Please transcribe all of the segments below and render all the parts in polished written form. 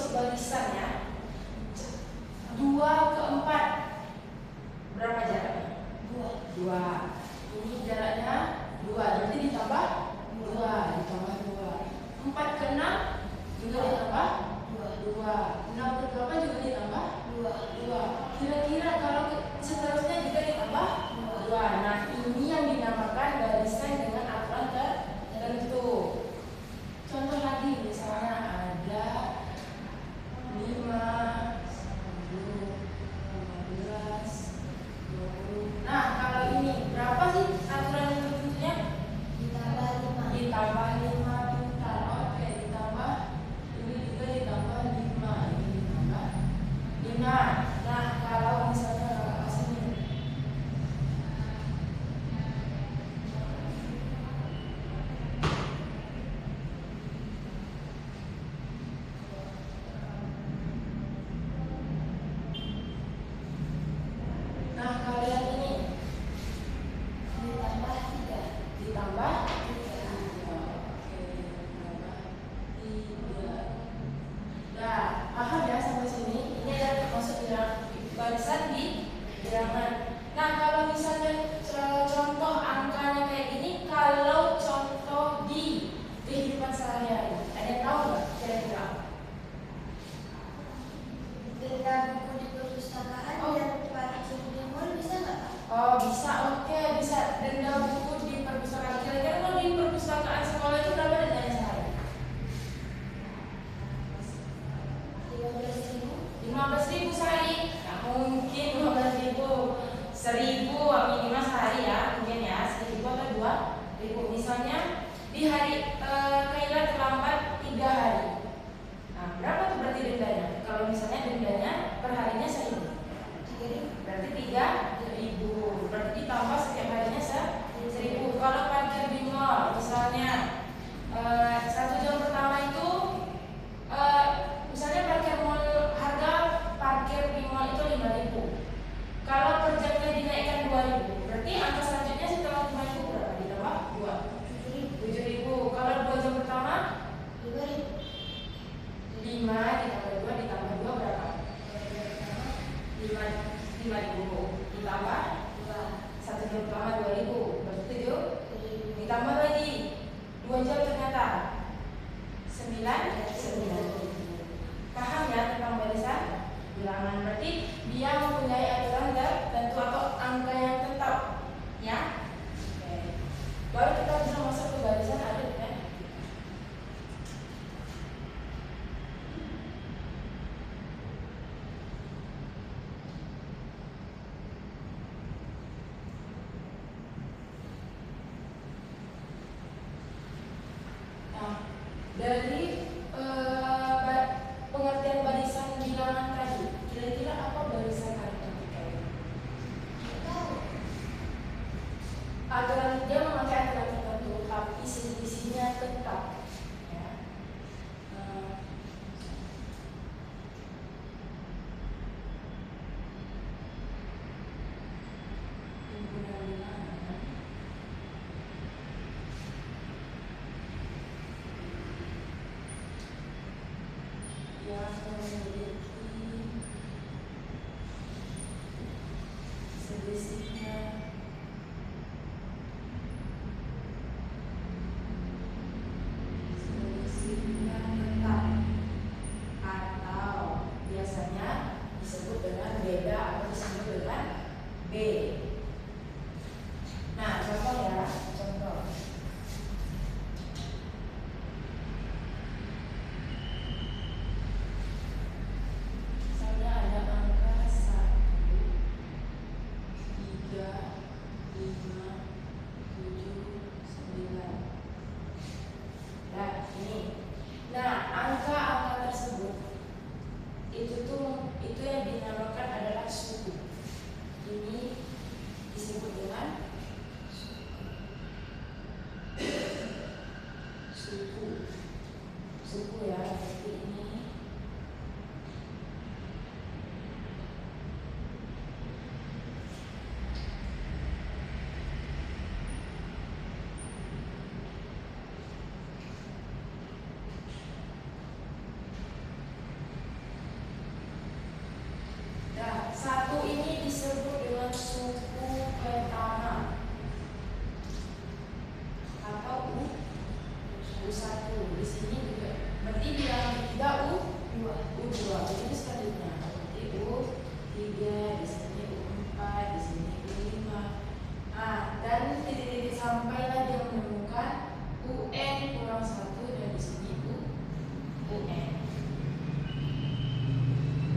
sebarisan ya. 2 ke 4 berapa jaraknya? 2. Ini jaraknya 2, berarti ditambah 2, ditambah 2. 4 ke 6 juga ditambah 2. 6 ke 8 juga ditambah 2. Kira-kira kalau seterusnya juga ditambah 2. Nah, ini yang dinamakan barisan dengan aturan tertentu. Contoh lagi, misalnya ada 5, 10, 15, 20. Nah, kalau ini berapa sih aturan tertentunya? Ditambah 5 pintar. Oke, ditambah ini juga ditambah 5. Ini ditambah 5. Nah, kalau misalnya kakak sini ditambah 3. Nah, paham ya sampai sini? Ini adalah masuk barisan di bilangan. Nah, kalau misalnya contoh angkanya kayak gini, kalau contoh di kehidupan sehari-hari, ada yang tahu nggak kira-kira? Denda buku di perpustakaan dan parkir di mall bisa nggak? Oh, bisa. Oke, bisa. Denda buku di perpustakaan. Kira-kira kalau di perpustakaan sekolah itu berapa dendanya sehari? 15.000 sehari. Nah, mungkin 15.000, 1.000 minimal sehari ya, mungkin ya 1.000 atau 2.000. Misalnya di hari Kaila terlambat 3 hari. Nah, berapa tuh berarti dendanya? Kalau misalnya dendanya per harinya 1.000, berarti 3.000. Berarti ditambah setiap harinya 1.000. Kalau parkir di mall, misalnya 1 jam pertama itu misalnya harga parkir di mall itu 5.000. Kalau per jamnya dinaikkan 2.000, berarti angka selanjutnya setelah 5.000 berapa? Ditambah 7.000. Kalau 2 jam pertama 5 ditambah 2 ditambah 2 berapa? 5.000 ditambah 1 jam pertama 2.000, berarti 7. Ditambah lagi 2 jam ternyata 9. Paham ya tentang barisan bilangan? Berarti dia mempunyai aturan tertentu atau angka yang tetap ya. Oke. Baru kita bisa masuk ke barisan aritmetik.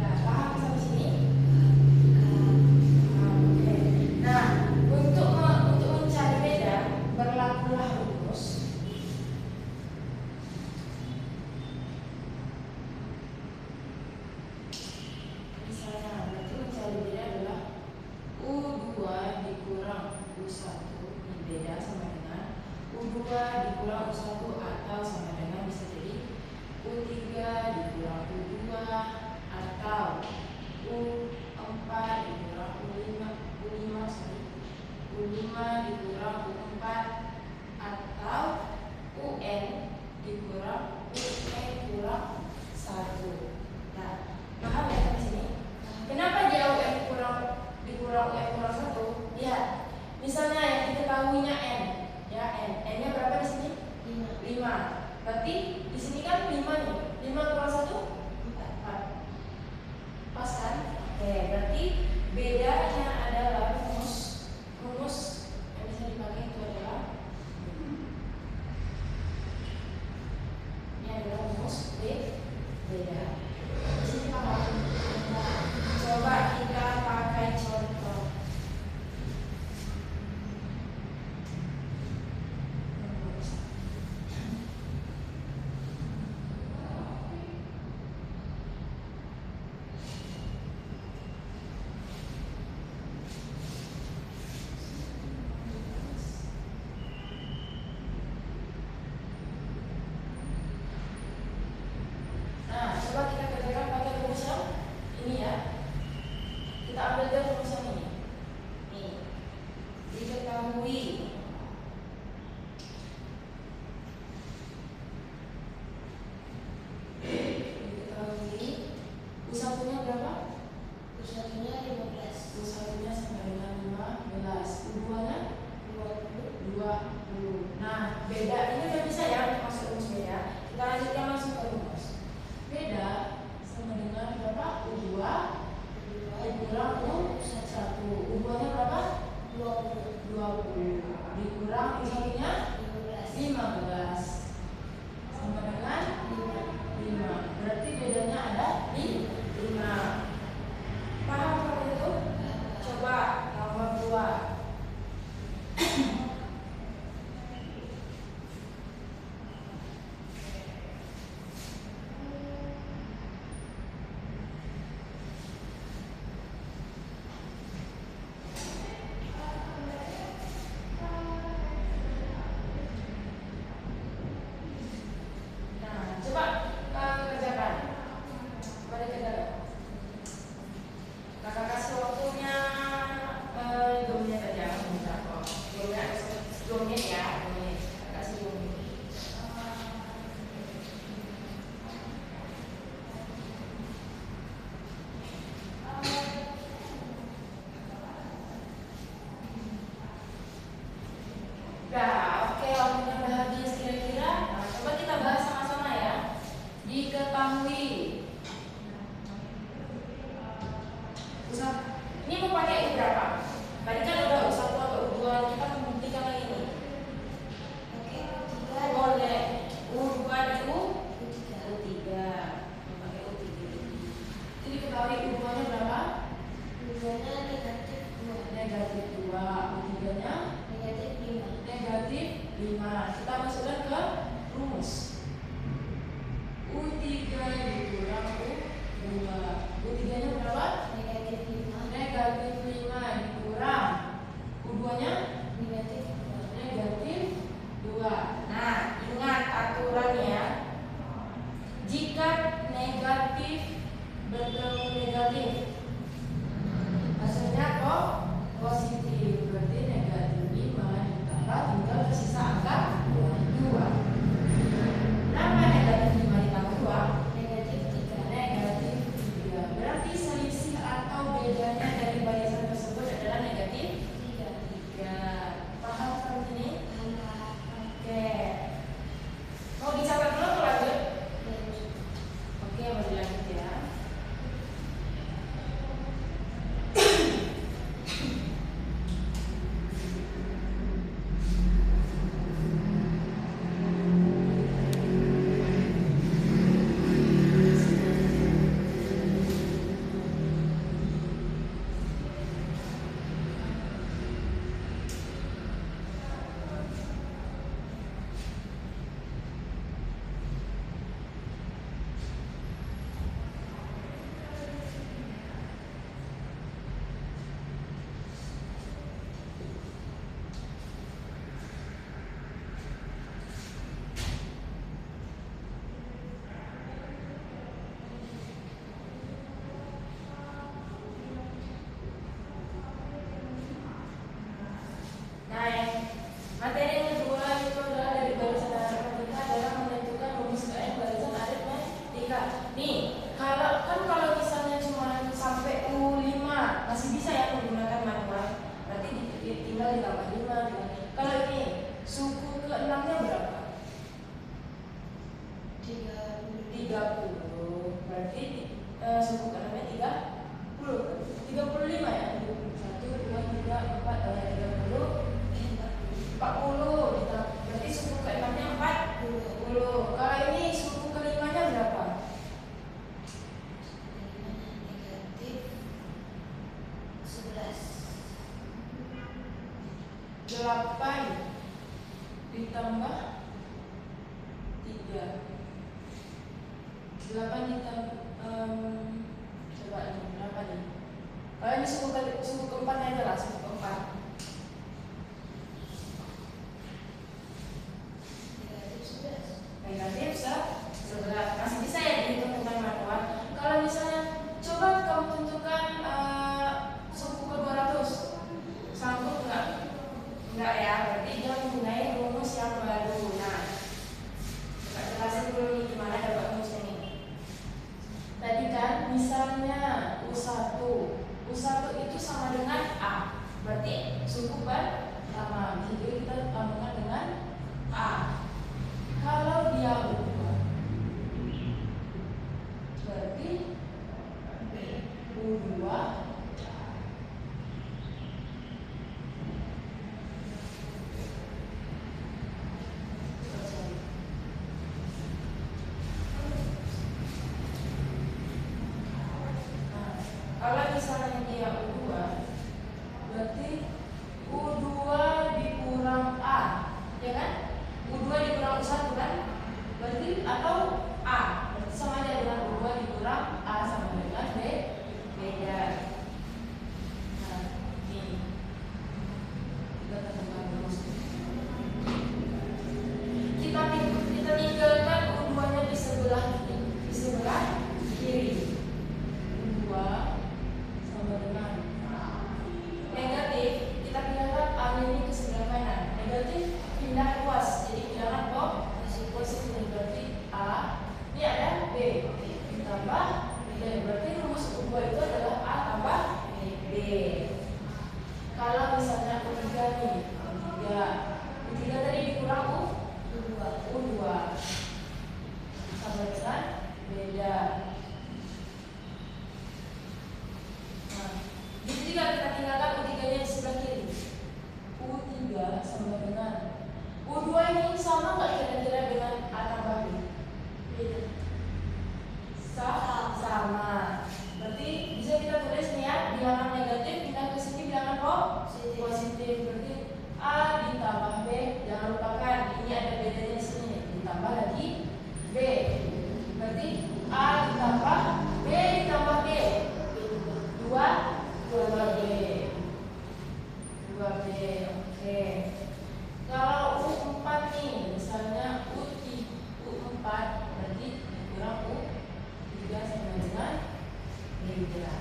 Nah, paham sampai sini? Oke. Nah, untuk mencari beda berlakulah rumus. Misalnya, berarti mencari beda adalah U2 dikurang U1. Ini beda sama dengan U2 dikurang U1 atau sama dengan bisa jadi U3 dikurang U2 atau U4 dikurang U5 dikurang U4 atau UN dikurang UN kurang 1. Nah, paham ya sampai sini? Kenapa dia UN dikurang UN kurang 1? Lihat, misalnya yang diketahuinya N, ya N-nya berapa di sini? 5. Berarti di sini kan 5 nih. 5 kurang 1? 4. Pas kan? Oke, berarti bedanya adalah rumus yang bisa dipakai itu adalah ini adalah rumus beda. Di sini paham? Coba kita pakai contoh. Nah, coba kita kerjakan pakai rumus yang ini ya. Kita ambil dari rumus yang ini. Nih, diketahui U1-nya berapa? U1-nya 15. U1-nya sama dengan 15. U2-nya 20. Nah, beda ini udah bisa ya untuk masuk rumus beda. Kita lanjutkan langsung ke rumus. Beda sama dengan berapa? U2 dikurang U1. U2-nya berapa? 20 dikurang U1-nya 15 sama dengan 5. Berarti bedanya ada 5. Paham seperti itu? Coba nomor 2. Nah, coba kerjakan. Balik ke dalam. Kakak kasih waktunya 2 menit aja. Bentar kok. 2 menit ya. 2 menit. Kakak kasih 2 menit. Nah, oke, waktunya udah habis kira-kira. Nah, coba kita bahas sama-sama ya. Diketahui. Ini mau pakai U berapa? Tadi kan udah U1 atau U2, kita membuktikan yang ini. Boleh. U2 dan U3. Pakai U3. Jadi diketahui U2-nya berapa? U2-nya negatif 2. Negatif 2. U3-nya Negatif 5. negatif 5. Kita masukkan ke rumus. U3 dikurang U2. U3-nya berapa? Negatif 5. Negatif 5 dikurang U2-nya Negatif 2. negatif 2. Nah, ingat aturannya. Jika negatif bertemu negatif, hasilnya kok positif. Berarti negatif 5 ditambah tinggal tersisa angka 2. Berapa negatif 5 ditambah 2? Negatif 3. Negatif 3. Berarti selisih atau bedanya dari barisan tersebut adalah negatif 3. Paham seperti ini? Oke. Mau dicatat dulu atau lanjut? Oke, mau dilanjut ya. Ambil suku keempatnya aja lah, suku keempat. Negatif 11. Masih bisa ya dihitung teman-teman. Kalau misalnya coba kamu tentukan suku ke-200, sanggup nggak? Enggak ya, berarti dia menggunakan rumus yang baru. Nah, kita jelasin dulu nih gimana dapat rumusnya nih. Tadi kan misalnya U1 itu sama dengan A, berarti suku pertama. Jadi kita tambahkan dengan A. Kalau dia U2, berarti U2 kalau misalnya dia U2, berarti U2 dikurang A, ya kan? U2 dikurang U1 kan? Berarti atau A, berarti sama aja dengan U2 dikurang A sama dengan B, beda. Nah, ini kita tentukan rumus. Kita tinggalkan U2-nya di sebelah kiri. U2 sama dengan negatif, kita pindahkan A ini ke sebelah kanan. Negatif pindah luas, jadi pindahkan positif. Berarti A ini ada B ditambah B, berarti rumus U2 itu adalah A tambah B. Kalau misalnya U3 nih, U3 tadi dikurang U2 sama dengan beda. Nah, di juga kita tinggalkan U3-nya di sebelah kiri. U3 sama dengan U2 ini sama nggak kira-kira dengan A tambah B? Beda. Sama. Berarti bisa kita tulis nih ya, bilangan negatif pindah ke sini bilangan positif. Berarti A ditambah B, jangan lupakan ini ada bedanya di sini, ditambah lagi B. Berarti A ditambah B ditambah B. 2B. Oke. Kalau U4 nih, misalnya U4 berarti dikurang U3 sama dengan beda.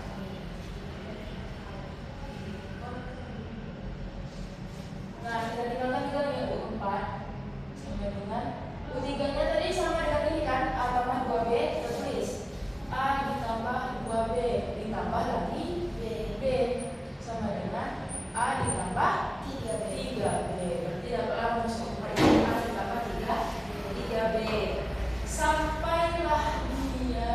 Nah, kita tinggalkan juga dengan U4 sama dengan U3-nya tadi sama dengan ini kan, A tambah 2B, kita tulis A ditambah 2B ditambah lagi B sama dengan A ditambah 3B. Berarti dapatlah rumus U4 A ditambah 3B. Sampailah dia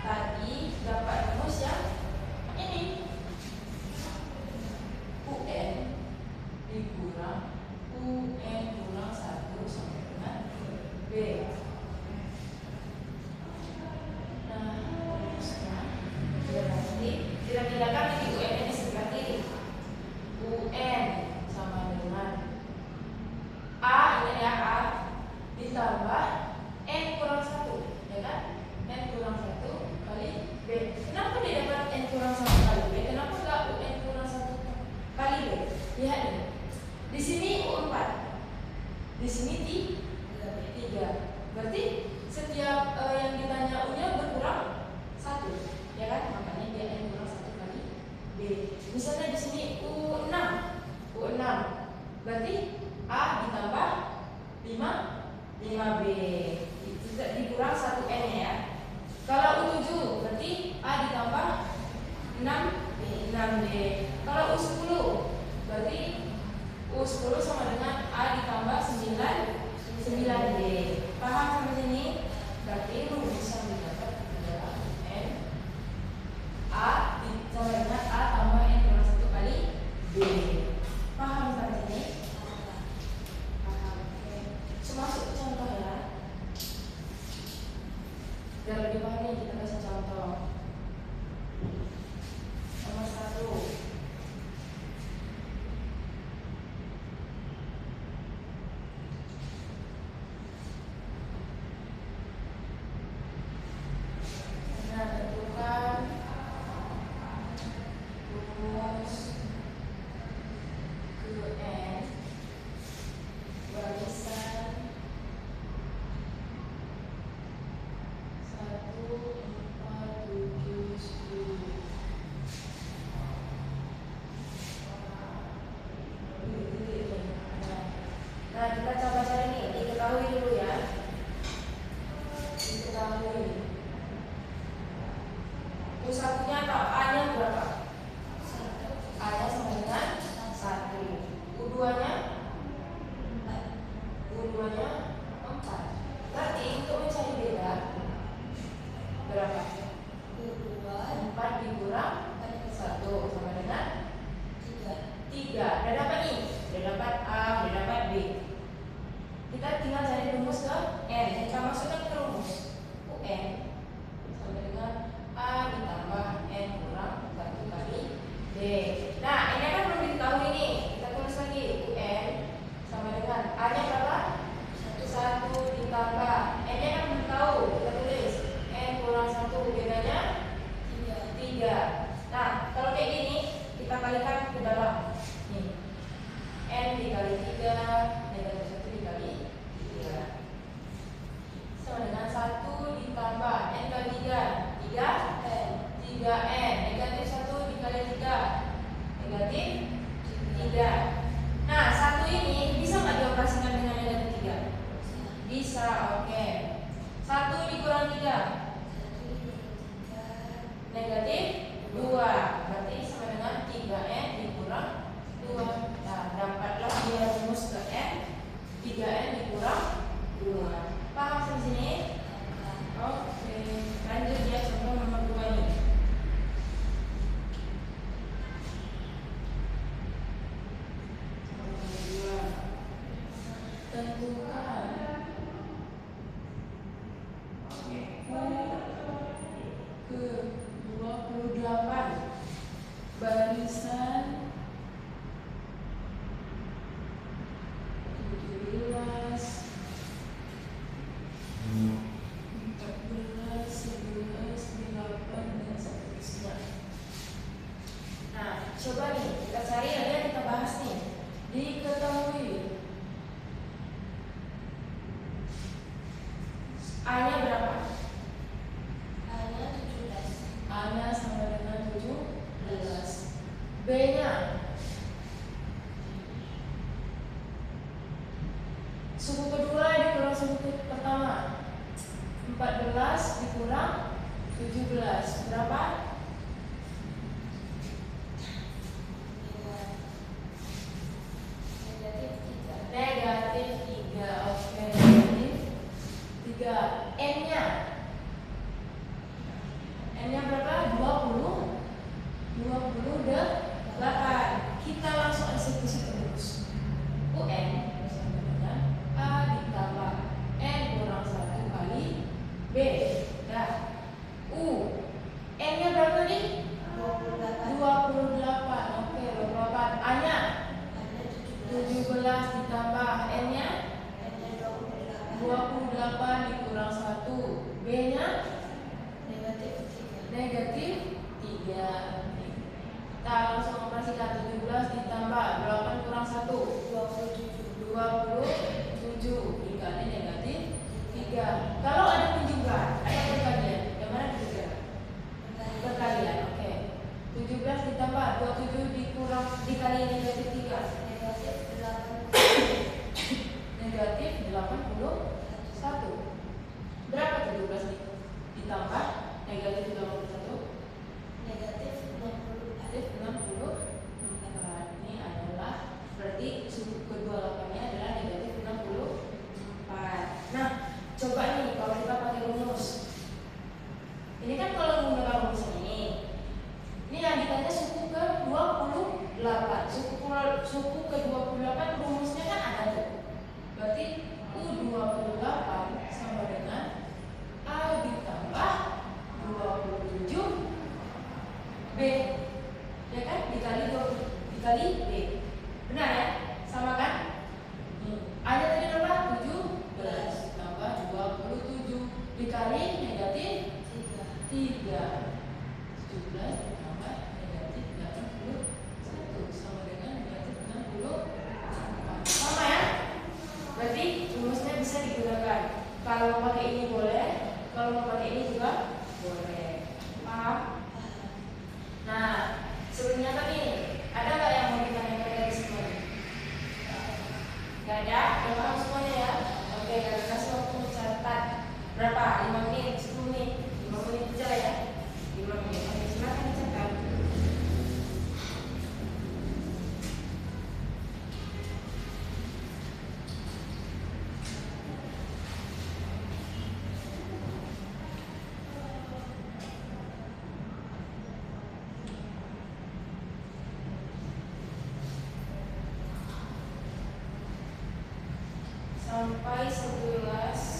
tadi dapat rumus yang ini, UN dikurang UN kurang 1 sama dengan B. Nah, rumusnya berarti kita pindahkan di UN ini sebelah kiri. UN sama dengan A, ini ya A ditambah N kurang 1, ya kan? N kurang 1 kali B. Kenapa dia dapat N kurang 1 kali B? Kenapa enggak UN kurang 1 kali B? Lihat ini. Di sini U4, di sini 3. Berarti setiap yang ditanya U-nya berkurang 1, ya kan? Makanya dia N kurang 1 kali B. Misalnya di sini U6, berarti A ditambah 5B. Dikurang 1N ya. Kalau U7 berarti A ditambah 6B. Kalau U10 berarti U10 sama dengan A ditambah 9D. Paham sampai sini? Berarti rumus yang didapat adalah N A sama dengan A tambah N kurang 1 kali B. Paham sampai sini? Paham. Oke. Masuk contoh ya. Biar lebih paham nih, kita kasih contoh. Nomor 1. Nah, tentukan U1-nya atau A-nya berapa? A-nya sama dengan 1. U2-nya? U2-nya 4. Berarti untuk mencari beda berapa? 4 dikurang 1 sama dengan 3. Udah dapat nih? Udah dapat A, udah dapat B. Kita tinggal cari rumus ke N. Kita masukkan ke rumus UN sama dengan A ditambah N kurang 1 kali B. Nah, ini kan belum diketahui nih. Kita tulis lagi UN sama dengan A-nya berapa? 1 ditambah N-nya kan belum tahu. Kita tulis N kurang 1, bedanya 3. Nah, kalau kayak gini kita kalikan ke dalam. Nih. N dikali 3, negatif 1 dikali 3. Sama dengan 1 ditambah N kali 3, 3N. 3N, negatif 1 dikali 3, negatif 3. Nah, 1 ini bisa nggak dioperasikan dengan negatif 3? Bisa, oke. 1 dikurang 3, negatif 2. Berarti sama dengan 3N dikurang 2. Nah, dapatlah dia rumus ke N. 3N dikurang 2. Paham sampai sini? Oke. Lanjut ya, contoh nomor 2 ini. Nomor 2. Tentukan ke 28 barisan 17, 14, 11, 8 dan seterusnya. Nah, coba nih kita cari aja, kita bahas nih. Diketahui A-nya berapa? A-nya sama dengan 17. B-nya suku kedua dikurang suku pertama. 14 dikurang 17 berapa? Negatif 3. Oke, negatif 3. N-nya berapa? 20. 28. Kita langsung eksekusi terus. UN sama dengan A ditambah N kurang 1 kali B. Dah. U. N-nya berapa nih? 28. Oke, 28. A-nya 17 ditambah N-nya 28 dikurang 1. B-nya negatif 3. Kita langsung operasikan. 17 ditambah 8 kurang 1, 27 dikali negatif 3. Kalau ada penjumlahan, ada perkalian. Yang mana dulu? Perkalian, oke. 17 ditambah 27 dikurang dikali negatif 3, negatif 81. Berapa 17 ditambah negatif 81? Negatif 60. Ini adalah berarti suku kedua 8-nya adalah negatif 64. Nah, coba nih kalau kita pakai rumus. Ini kan kalau menggunakan rumus ini yang ditanya suku ke 28. Suku ke 28 rumusnya kan ada tuh. Berarti U28 sama dengan A ditambah 27 B. Ya kan? Dikali B. Benar ya? Sama kan? A-nya tadi berapa? 17 tambah 27 dikali negatif 3. 17 ditambah negatif 81 sama dengan negatif 64. Sama ya? Berarti rumusnya bisa digunakan. Kalau mau pakai ini boleh, kalau mau pakai ini juga boleh. Paham? Nah, sebenarnya tadi ada nggak yang mau ditanyakan dari semua? Gak ada? Udah paham semuanya ya? Oke, kalian kasih waktu mencatat berapa? 5 menit, 10 menit? 5 menit aja ya? 5 menit. sampai 11.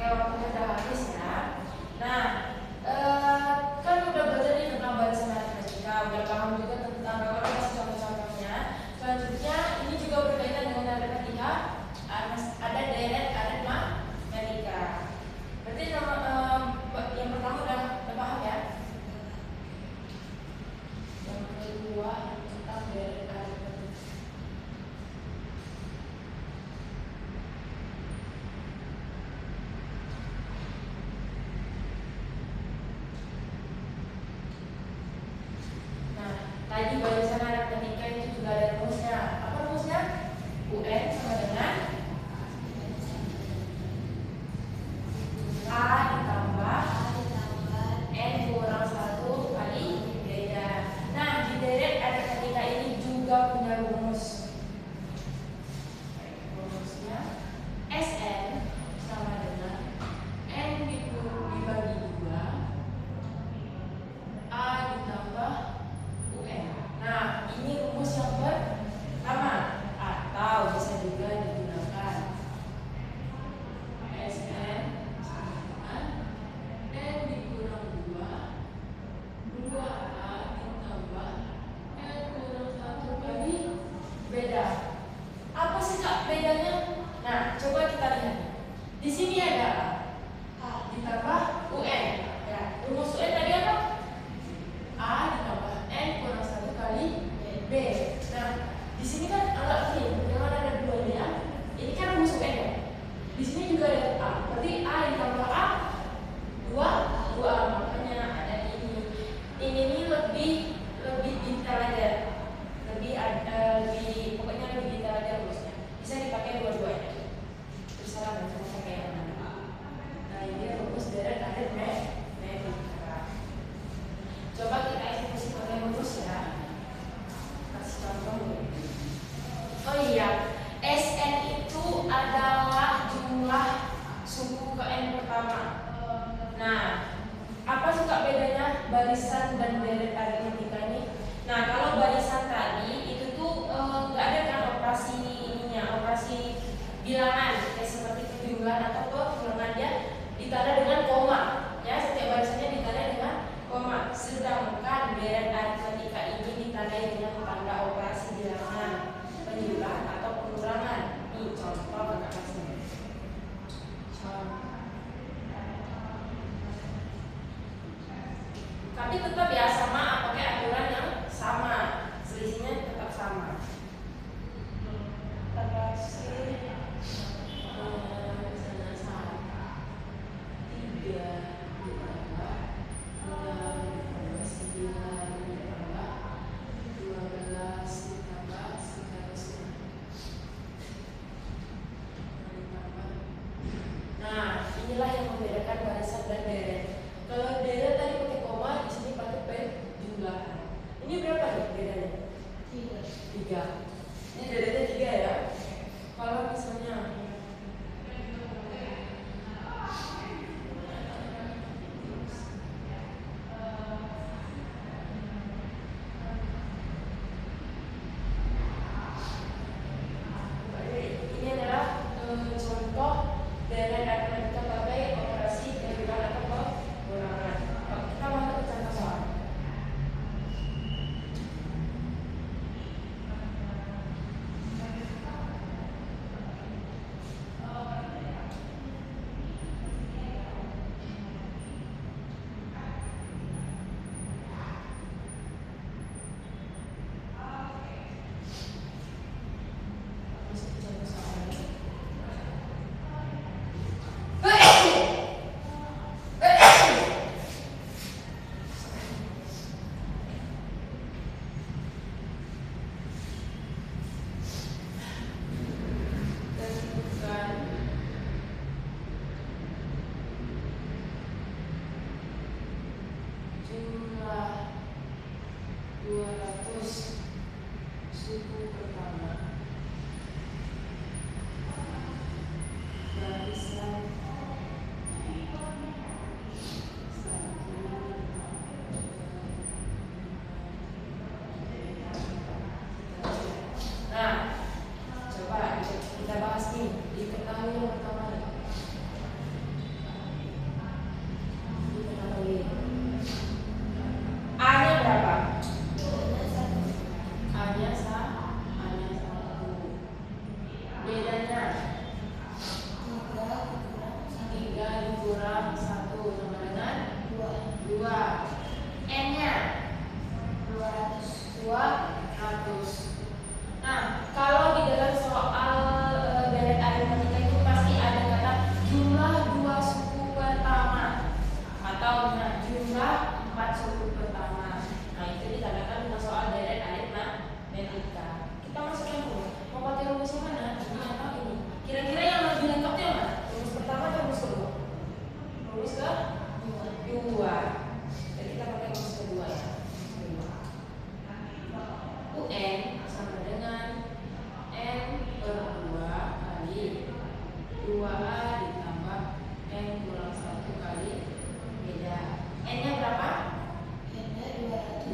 Waktunya udah habis ya. Nah, kan udah belajar nih tentang barisan aritmetika, udah paham juga tentang berapa kasih contoh-contohnya. Selanjutnya ini juga berkaitan dengan aritmetika, ada deret aritmetika. Berarti yang pertama udah paham ya. Yang kedua tentang deret aritmetika. Tadi barisan aritmetika itu juga ada rumusnya. Apa rumusnya? UN sama dengan A ditambah N kurang 1 kali beda. Nah, di deret aritmetika ini juga punya rumus. Rumusnya SN sama dengan N dibagi 2 A ditambah UN. Nah, ini rumus yang pertama, atau bisa juga digunakan SN sama dengan N dikurang 2A ditambah N kurang 1 kali beda. Apa sih Kak bedanya? Nah, coba kita lihat. Di sini ada A ditambah UN. Ya, rumus UN tadi apa? A ditambah N kurang 1 kali B. Nah, di sini kan agak clear, jangan ada dua ini ya. Ini kan rumus UN ya. Di sini juga ada A, berarti A ditambah A 2A, makanya ada ini. Ini lebih detail aja, lebih pokoknya lebih detail aja rumusnya. Bisa dipakai dua-duanya. Terserah mau pakai yang mana. Nah, ini rumus deret aritmetika. Coba kita eksekusi pakai rumus ya. Kasih contoh dulu. Oh iya, SN itu adalah jumlah suku ke N pertama. Nah, apa sih Kak bedanya barisan dan deret aritmetika? 200. Nah, kalau di dalam soal deret aritmatika itu pasti ada kata jumlah 2 suku pertama atau jumlah 4 suku pertama. Nah, itu ditandakan dengan soal deret aritmatika. Kita masukkan dulu. Mau pakai rumus yang mana? Ini atau ini? Kira-kira yang lebih lengkap itu yang mana? Rumus pertama atau rumus kedua? Rumus kedua. Jadi kita pakai rumus kedua ya. UN sama dengan N per 2 kali 2A ditambah N kurang 1 kali beda. N-nya berapa? N-nya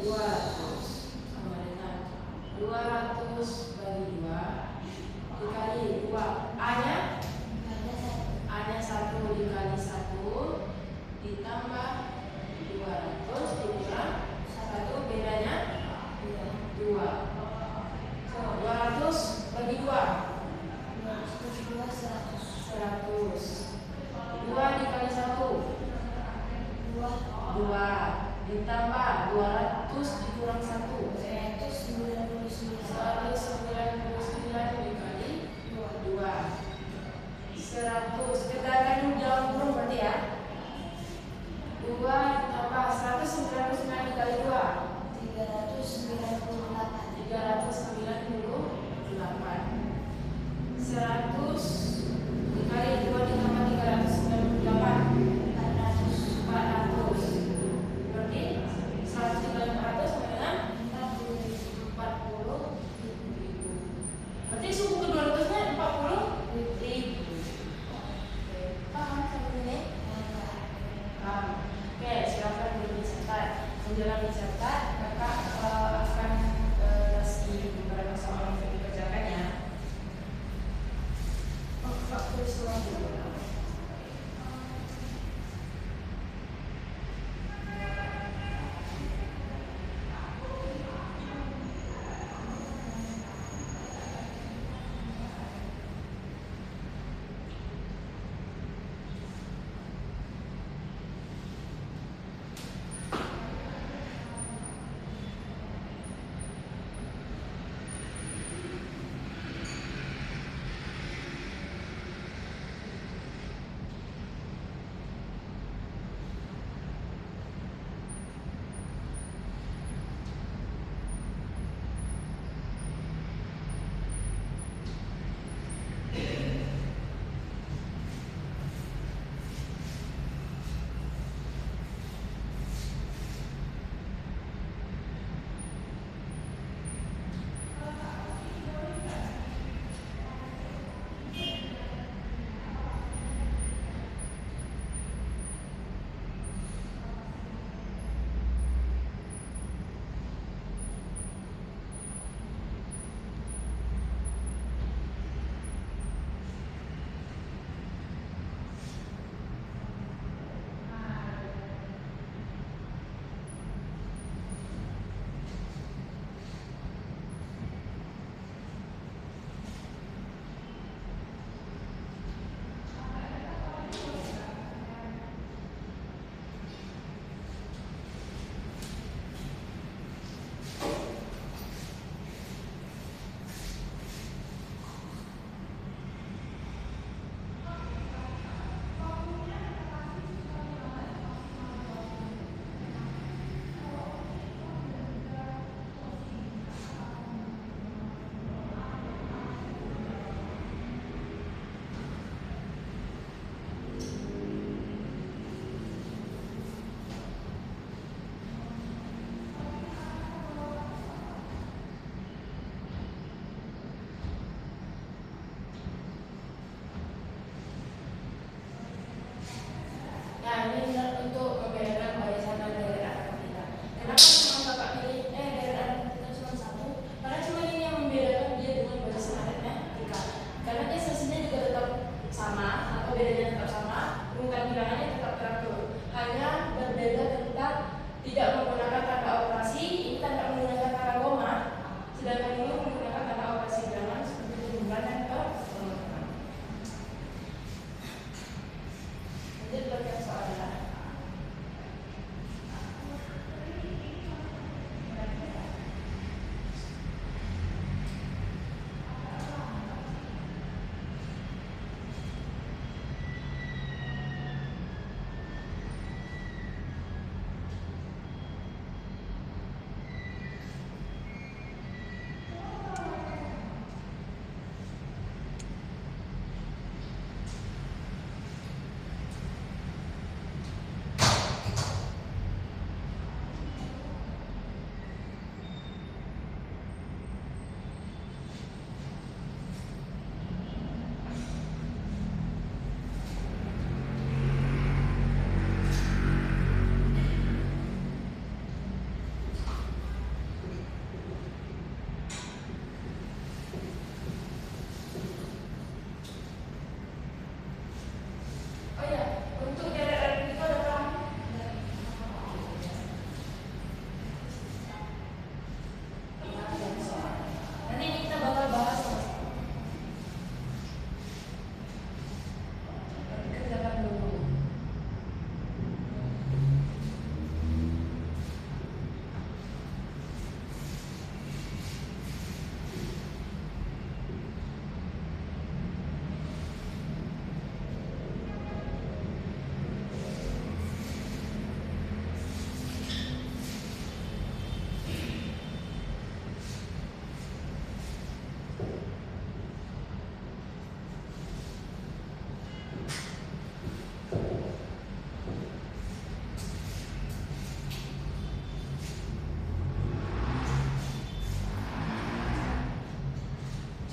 200. 200 sama dengan 200 bagi 2 dikali 2. A-nya? A-nya 1 dikali 1 ditambah 200 dikurang 1 bedanya 2. So, 200 bagi 2 100. 2 dikali 1 2 ditambah 200 dikurang 1 199 dikali 2 100. Kita akan jauh kurung berarti ya. 2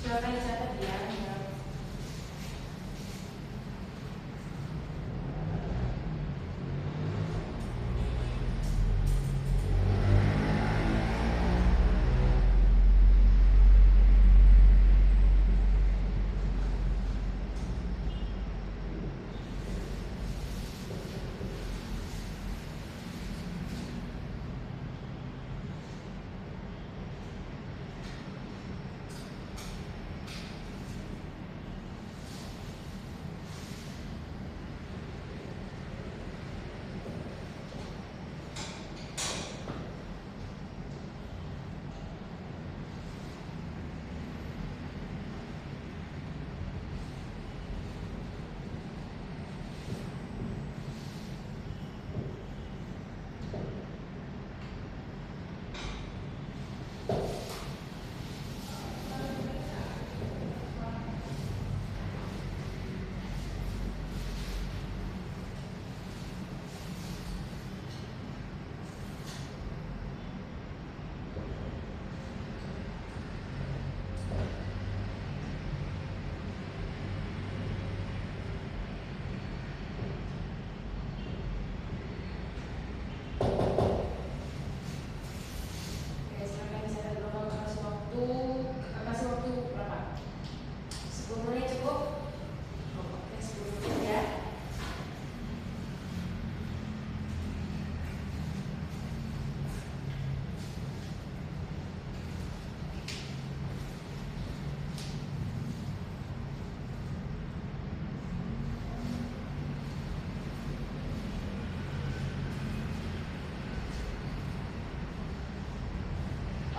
Silakan dicatat ya.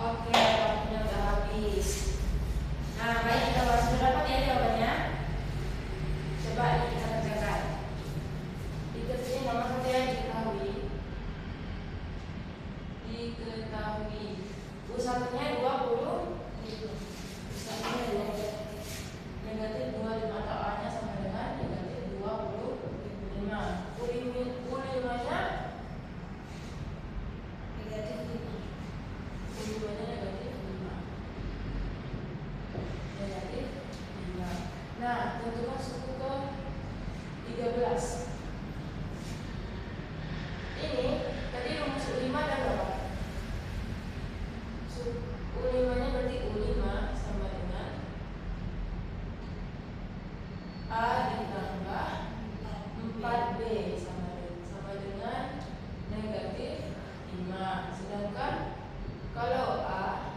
Oke, waktunya udah habis. Nah, baik, kita bahas berapa ya jawabannya? Coba kita kerjakan. Diketahui nomor satu yang diketahui. U1-nya 20. U1-nya negatif 25 atau A-nya sama dengan negatif 25. U5-nya negatif 5. U2-nya negatif 5. Negatif 5. Nah, tentukan suku ke 13. Ini tadi rumus U5 dan berapa? U5-nya berarti U5 sama dengan A ditambah 4B sama dengan negatif 5. Sedangkan kalau A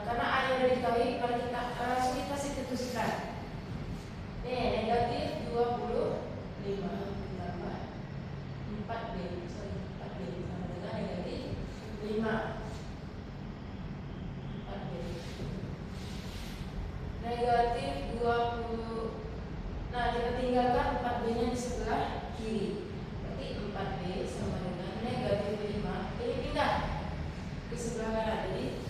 karena A yang udah diketahui, kalau kita langsung kita substitusikan. Nih, negatif 25 ditambah 4B sama dengan negatif 5. 4B negatif 20. Nah, kita tinggalkan 4B-nya di sebelah kiri. Berarti 4B sama dengan negatif 5. Ini pindah ke sebelah kanan. Jadi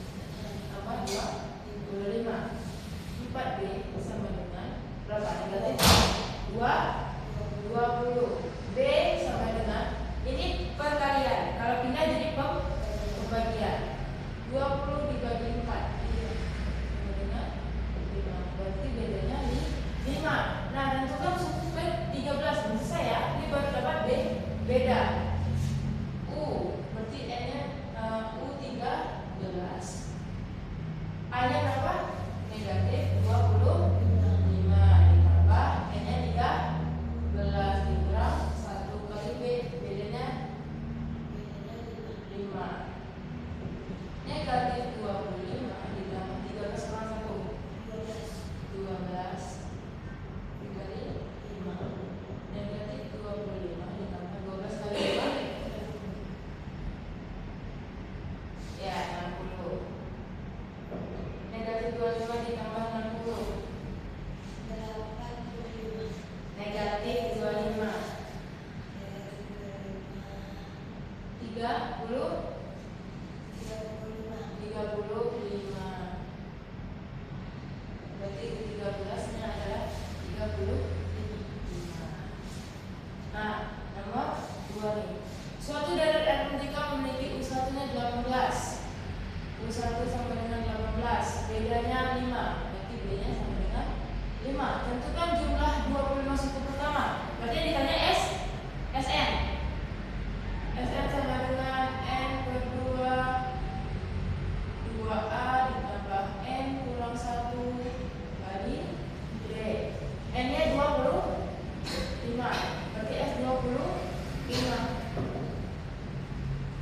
tambah 25. 4B sama dengan berapa? Negatif 20. B sama dengan, ini perkalian. Kalau pindah jadi pembagian. 20 dibagi 4 sama dengan 5. Berarti bedanya 5. Nah, tentukan suku ke 13. Maksud saya ini baru dapat B beda. U berarti N-nya U13. A-nya berapa? Negatif 25 ditambah N-nya Berarti S25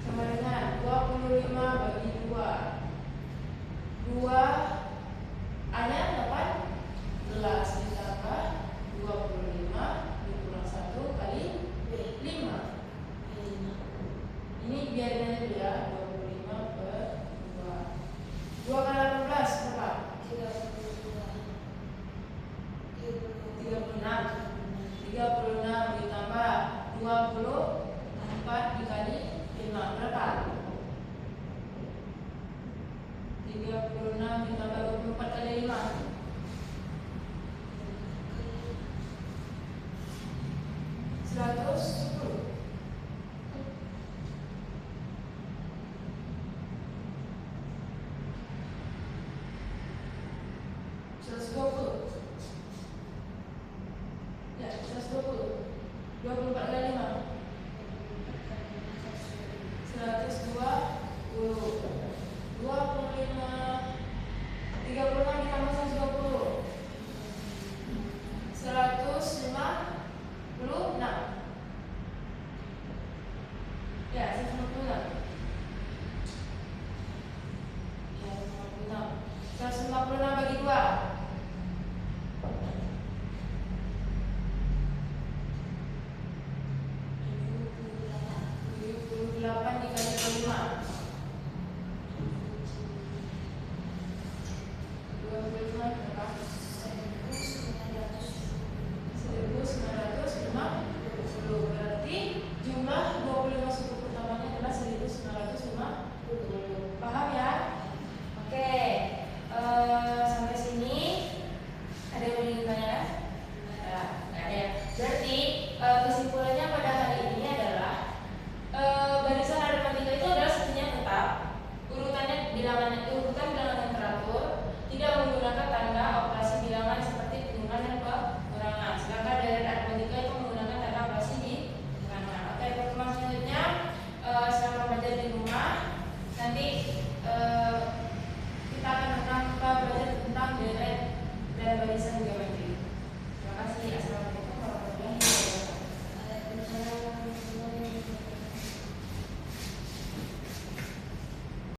sama dengan 25 bagi 2. 2 A-nya 18 ditambah 25 dikurang 1 kali 5. Ini biarin aja dulu ya, 25 per 2. 2 kali 18 berapa? 36 ditambah 24 dikali 5 berapa? 36 ditambah 24 kali 5 110. 120. Ya, 120. 24 kali 5 120. 25 36 ditambah 120 156. Ya, 156. Ya, 156 bagi 2. 78 dikali 5 25 berapa? 1950. Berarti jumlah 25 suku pertamanya adalah 1950. Paham ya? Oke. Sampai sini ada yang ingin ditanyakan? Nggak ada ya. Berarti kesimpulannya pada